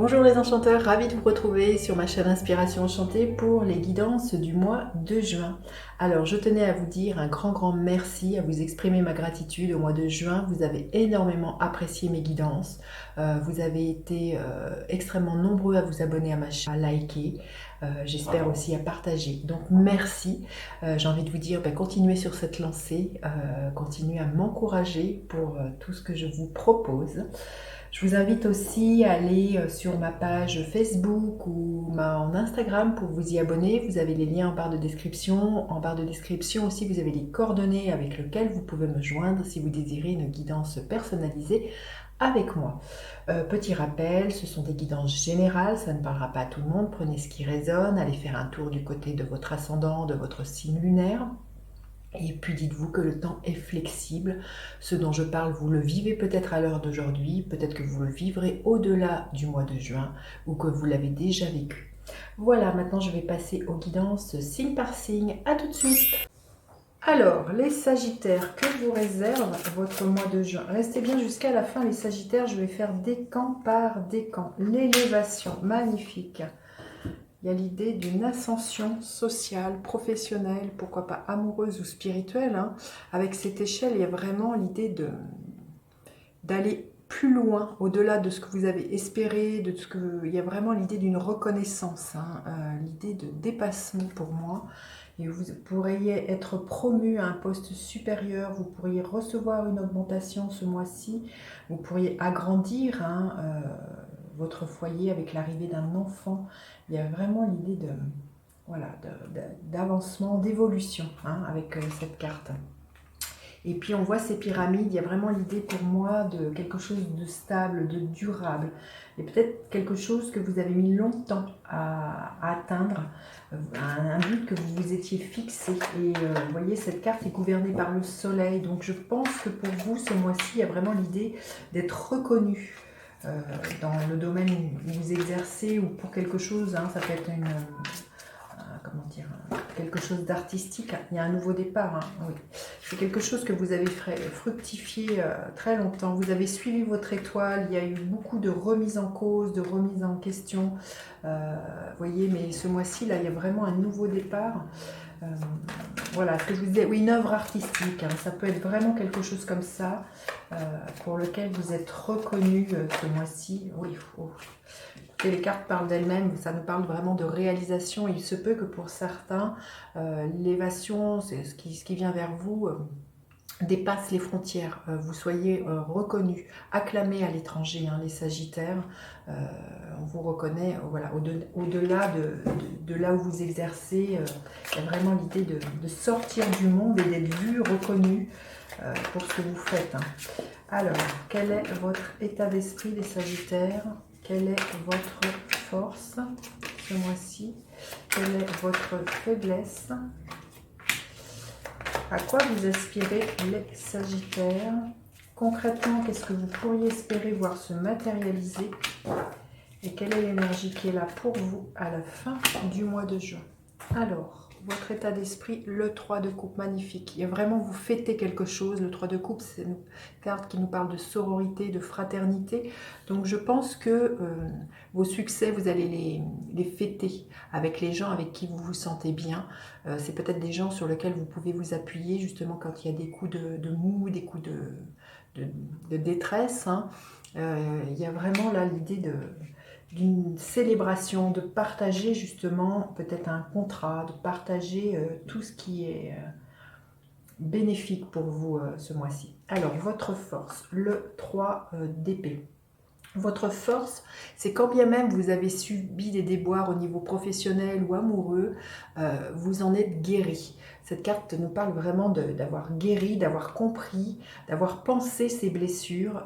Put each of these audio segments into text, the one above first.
Bonjour les enchanteurs, ravi de vous retrouver sur ma chaîne Inspiration Enchantée pour les guidances du mois de juin. Alors je tenais à vous dire un grand merci, à vous exprimer ma gratitude au mois de juin. Vous avez énormément apprécié mes guidances, vous avez été extrêmement nombreux à vous abonner à ma chaîne, à liker, j'espère aussi à partager. Donc merci, j'ai envie de vous dire continuez sur cette lancée, continuez à m'encourager pour tout ce que je vous propose. Je vous invite aussi à aller sur ma page Facebook ou en Instagram pour vous y abonner. Vous avez les liens en barre de description. En barre de description aussi, vous avez les coordonnées avec lesquelles vous pouvez me joindre si vous désirez une guidance personnalisée avec moi. Petit rappel, ce sont des guidances générales, ça ne parlera pas à tout le monde. Prenez ce qui résonne, allez faire un tour du côté de votre ascendant, de votre signe lunaire. Et puis dites-vous que le temps est flexible. Ce dont je parle, vous le vivez peut-être à l'heure d'aujourd'hui, peut-être que vous le vivrez au-delà du mois de juin ou que vous l'avez déjà vécu. Voilà, maintenant je vais passer aux guidances signe par signe. À tout de suite. Alors, les Sagittaires, que vous réserve votre mois de juin? Restez bien jusqu'à la fin les Sagittaires, je vais faire décan par décan. L'élévation, magnifique. Il y a l'idée d'une ascension sociale, professionnelle, pourquoi pas amoureuse ou spirituelle. Avec cette échelle, il y a vraiment l'idée d'aller plus loin, au-delà de ce que vous avez espéré, il y a vraiment l'idée d'une reconnaissance, l'idée de dépassement pour moi. Et vous pourriez être promu à un poste supérieur, vous pourriez recevoir une augmentation ce mois-ci, vous pourriez agrandir votre foyer avec l'arrivée d'un enfant. Il y a vraiment l'idée d'avancement, d'évolution avec cette carte. Et puis on voit ces pyramides, il y a vraiment l'idée pour moi de quelque chose de stable, de durable. Et peut-être quelque chose que vous avez mis longtemps à atteindre, un but que vous vous étiez fixé. Et vous voyez, cette carte est gouvernée par le soleil. Donc je pense que pour vous, ce mois-ci, il y a vraiment l'idée d'être reconnu dans le domaine où vous exercez ou pour quelque chose. Ça peut être quelque chose d'artistique. Il y a un nouveau départ. Oui. C'est quelque chose que vous avez fructifié très longtemps. Vous avez suivi votre étoile. Il y a eu beaucoup de remises en cause, de remises en question. Vous voyez, mais ce mois-ci, là, il y a vraiment un nouveau départ. Voilà, ce que je vous disais, oui, une œuvre artistique, ça peut être vraiment quelque chose comme ça, pour lequel vous êtes reconnu ce mois-ci. Oui, et les cartes parlent d'elles-mêmes, ça nous parle vraiment de réalisation. Il se peut que pour certains, l'élévation, c'est ce qui vient vers vous, dépasse les frontières, vous soyez reconnus, acclamés à l'étranger, les Sagittaires, on vous reconnaît, voilà, au-delà de là où vous exercez, il y a vraiment l'idée de sortir du monde et d'être vu, reconnu pour ce que vous faites. Alors, quel est votre état d'esprit des Sagittaires? Quelle est votre force ce mois-ci? Quelle est votre faiblesse? À quoi vous aspirez les Sagittaires? Concrètement, qu'est-ce que vous pourriez espérer voir se matérialiser? Et quelle est l'énergie qui est là pour vous à la fin du mois de juin? Alors, votre état d'esprit, le 3 de coupe, magnifique. Il y a vraiment, vous fêtez quelque chose. Le 3 de coupe, c'est une carte qui nous parle de sororité, de fraternité. Donc, je pense que vos succès, vous allez les fêter avec les gens avec qui vous vous sentez bien. C'est peut-être des gens sur lesquels vous pouvez vous appuyer, justement, quand il y a des coups de mou, des coups de détresse. Il y a vraiment là l'idée d'une célébration, de partager justement peut-être un contrat, de partager tout ce qui est bénéfique pour vous ce mois-ci. Alors, votre force, le 3 d'épée. Votre force, c'est quand bien même vous avez subi des déboires au niveau professionnel ou amoureux, vous en êtes guéri. Cette carte nous parle vraiment d'avoir guéri, d'avoir compris, d'avoir pensé ces blessures,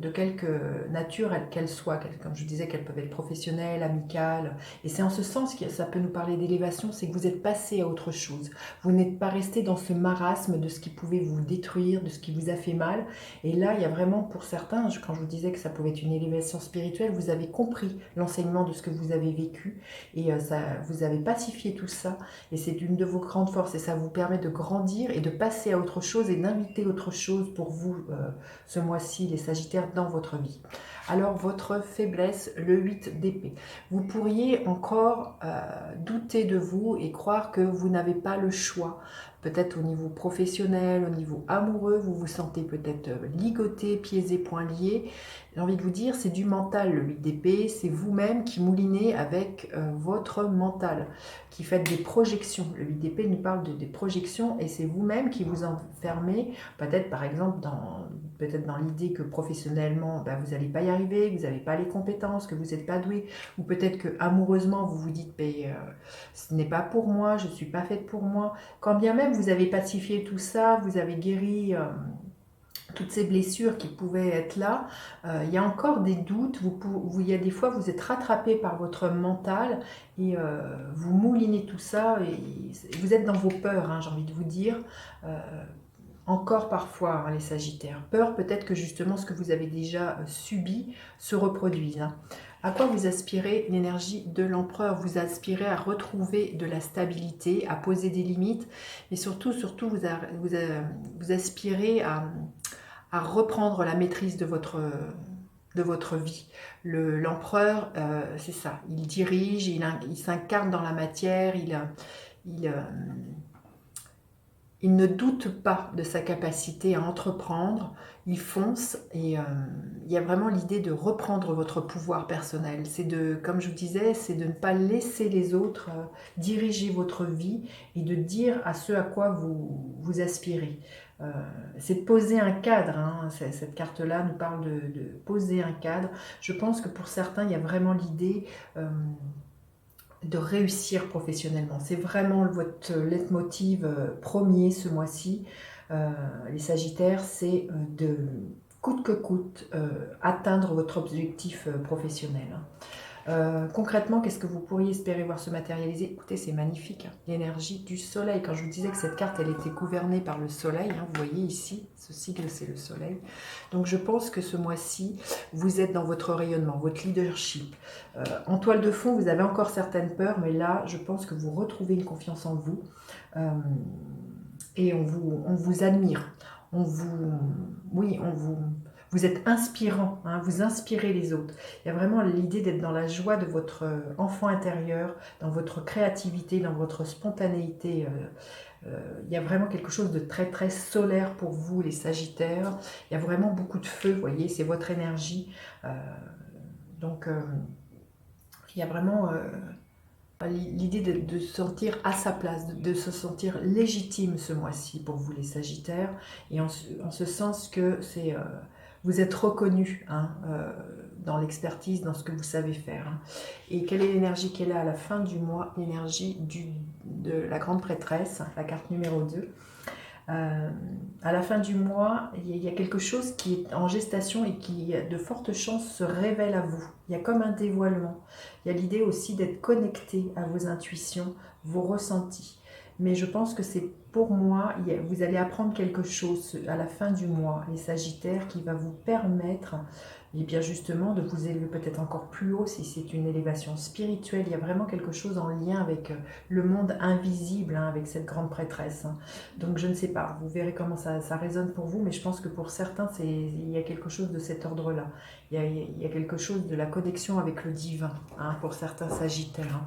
de quelque nature qu'elles soient. Comme je disais, qu'elles peuvent être professionnelles, amicales. Et c'est en ce sens que ça peut nous parler d'élévation, c'est que vous êtes passé à autre chose. Vous n'êtes pas resté dans ce marasme de ce qui pouvait vous détruire, de ce qui vous a fait mal. Et là, il y a vraiment pour certains, quand je vous disais que ça pouvait être une élévation spirituelle, vous avez compris l'enseignement de ce que vous avez vécu et vous avez pacifié tout ça et c'est une de vos grandes forces et ça vous permet de grandir et de passer à autre chose et d'inviter autre chose pour vous ce mois-ci, les Sagittaires, dans votre vie. Alors, votre faiblesse, le 8 d'épée. Vous pourriez encore douter de vous et croire que vous n'avez pas le choix. Peut-être au niveau professionnel, au niveau amoureux, vous vous sentez peut-être ligoté, pieds et poings liés. J'ai envie de vous dire, c'est du mental le 8 d'épée, c'est vous-même qui moulinez avec votre mental, qui faites des projections. Le 8 d'épée nous parle des projections et c'est vous-même qui vous enfermez, peut-être par exemple dans l'idée que professionnellement, ben, vous n'allez pas y arriver, que vous n'avez pas les compétences, que vous n'êtes pas doué, ou peut-être que amoureusement vous vous dites ben, ce n'est pas pour moi, je ne suis pas faite pour moi. Quand bien même vous avez pacifié tout ça, vous avez guéri toutes ces blessures qui pouvaient être là, il y a encore des doutes, il y a des fois vous êtes rattrapé par votre mental et vous moulinez tout ça et vous êtes dans vos peurs, hein, j'ai envie de vous dire. Encore parfois, hein, les Sagittaires. Peur peut-être que justement ce que vous avez déjà subi se reproduise. Hein. À quoi vous aspirez? L'énergie de l'empereur. Vous aspirez à retrouver de la stabilité, à poser des limites, mais surtout vous aspirez à reprendre la maîtrise de votre vie. L'empereur, c'est ça. Il dirige, il s'incarne dans la matière, il ne doute pas de sa capacité à entreprendre, il fonce et il y a vraiment l'idée de reprendre votre pouvoir personnel. C'est comme je vous disais, c'est de ne pas laisser les autres diriger votre vie et de dire à ce à quoi vous aspirez. C'est de poser un cadre, hein. Cette carte-là nous parle de poser un cadre. Je pense que pour certains, il y a vraiment l'idée de réussir professionnellement. C'est vraiment votre leitmotiv premier ce mois-ci. Les Sagittaires, c'est de coûte que coûte atteindre votre objectif professionnel. Concrètement, qu'est-ce que vous pourriez espérer voir se matérialiser? Écoutez, c'est magnifique, hein. L'énergie du soleil. Quand je vous disais que cette carte, elle était gouvernée par le soleil, hein, vous voyez ici, ce sigle, c'est le soleil. Donc je pense que ce mois-ci, vous êtes dans votre rayonnement, votre leadership. En toile de fond, vous avez encore certaines peurs, mais là, je pense que vous retrouvez une confiance en vous. Et on vous admire. Vous êtes inspirant, hein, vous inspirez les autres. Il y a vraiment l'idée d'être dans la joie de votre enfant intérieur, dans votre créativité, dans votre spontanéité. Il y a vraiment quelque chose de très très solaire pour vous, les Sagittaires. Il y a vraiment beaucoup de feu, vous voyez, c'est votre énergie. Donc, il y a vraiment l'idée de se sentir à sa place, de se sentir légitime ce mois-ci pour vous, les Sagittaires. Et en ce sens que c'est... vous êtes reconnu, hein, dans l'expertise, dans ce que vous savez faire. Hein. Et quelle est l'énergie qu'elle a à la fin du mois? L'énergie de la grande prêtresse, la carte numéro 2. À la fin du mois, il y a quelque chose qui est en gestation et qui, de fortes chances, se révèle à vous. Il y a comme un dévoilement. Il y a l'idée aussi d'être connecté à vos intuitions, vos ressentis. Mais je pense que c'est pour moi, vous allez apprendre quelque chose à la fin du mois, les Sagittaires, qui va vous permettre, et bien justement, de vous élever peut-être encore plus haut si c'est une élévation spirituelle. Il y a vraiment quelque chose en lien avec le monde invisible, hein, avec cette grande prêtresse. Hein. Donc je ne sais pas, vous verrez comment ça résonne pour vous, mais je pense que pour certains, il y a quelque chose de cet ordre-là. Il y a quelque chose de la connexion avec le divin, hein, pour certains Sagittaires. Hein.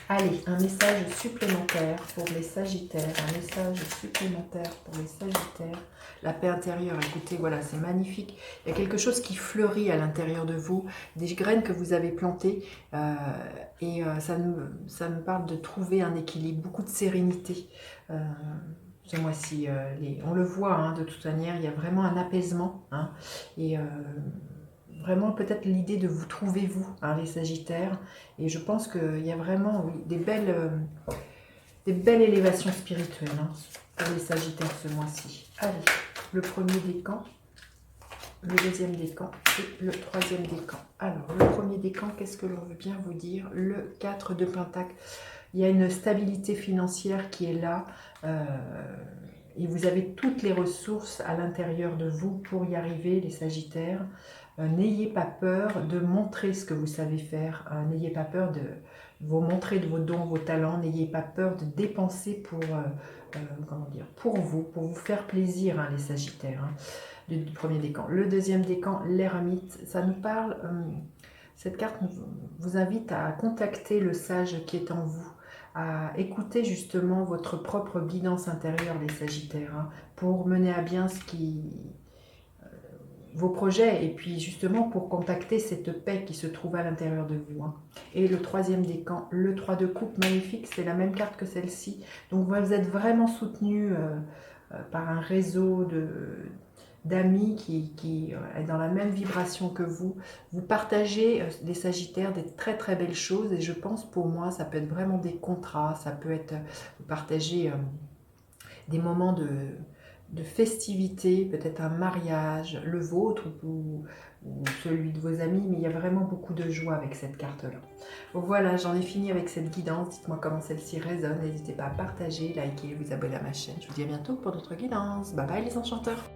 Allez, un message supplémentaire pour les Sagittaires, un message supplémentaire pour les Sagittaires. La paix intérieure, écoutez, voilà, c'est magnifique. Il y a quelque chose qui fleurit à l'intérieur de vous, des graines que vous avez plantées, ça nous parle de trouver un équilibre, beaucoup de sérénité. Ce mois-ci, on le voit, hein, de toute manière, il y a vraiment un apaisement, hein, et vraiment peut-être l'idée de vous trouver vous, hein, les Sagittaires, et je pense qu'il y a vraiment, oui, des belles élévations spirituelles, hein, pour les Sagittaires ce mois-ci. Allez, le premier décan, le deuxième décan et le troisième décan. Alors, le premier décan, qu'est-ce que l'on veut bien vous dire? Le 4 de Pentacle. Il y a une stabilité financière qui est là, et vous avez toutes les ressources à l'intérieur de vous pour y arriver, les Sagittaires. N'ayez pas peur de montrer ce que vous savez faire. N'ayez pas peur de vous montrer de vos dons, vos talents. N'ayez pas peur de dépenser comment dire, pour vous faire plaisir, hein, les Sagittaires, hein, du premier décan. Le deuxième décan, l'ermite, ça nous parle... cette carte vous invite à contacter le sage qui est en vous, à écouter justement votre propre guidance intérieure, les Sagittaires, hein, pour mener à bien vos projets, et puis justement pour contacter cette paix qui se trouve à l'intérieur de vous, hein. Et le troisième décan, le 3 de coupe, magnifique, c'est la même carte que celle-ci. Donc vous êtes vraiment soutenu par un réseau d'amis qui est dans la même vibration que vous. Vous partagez, les Sagittaires, des très très belles choses, et je pense, pour moi, ça peut être vraiment des contrats, ça peut être, vous partagez des moments de festivité, peut-être un mariage, le vôtre ou celui de vos amis, mais il y a vraiment beaucoup de joie avec cette carte-là. Voilà, j'en ai fini avec cette guidance. Dites-moi comment celle-ci résonne. N'hésitez pas à partager, liker, vous abonner à ma chaîne. Je vous dis à bientôt pour d'autres guidances. Bye bye les enchanteurs!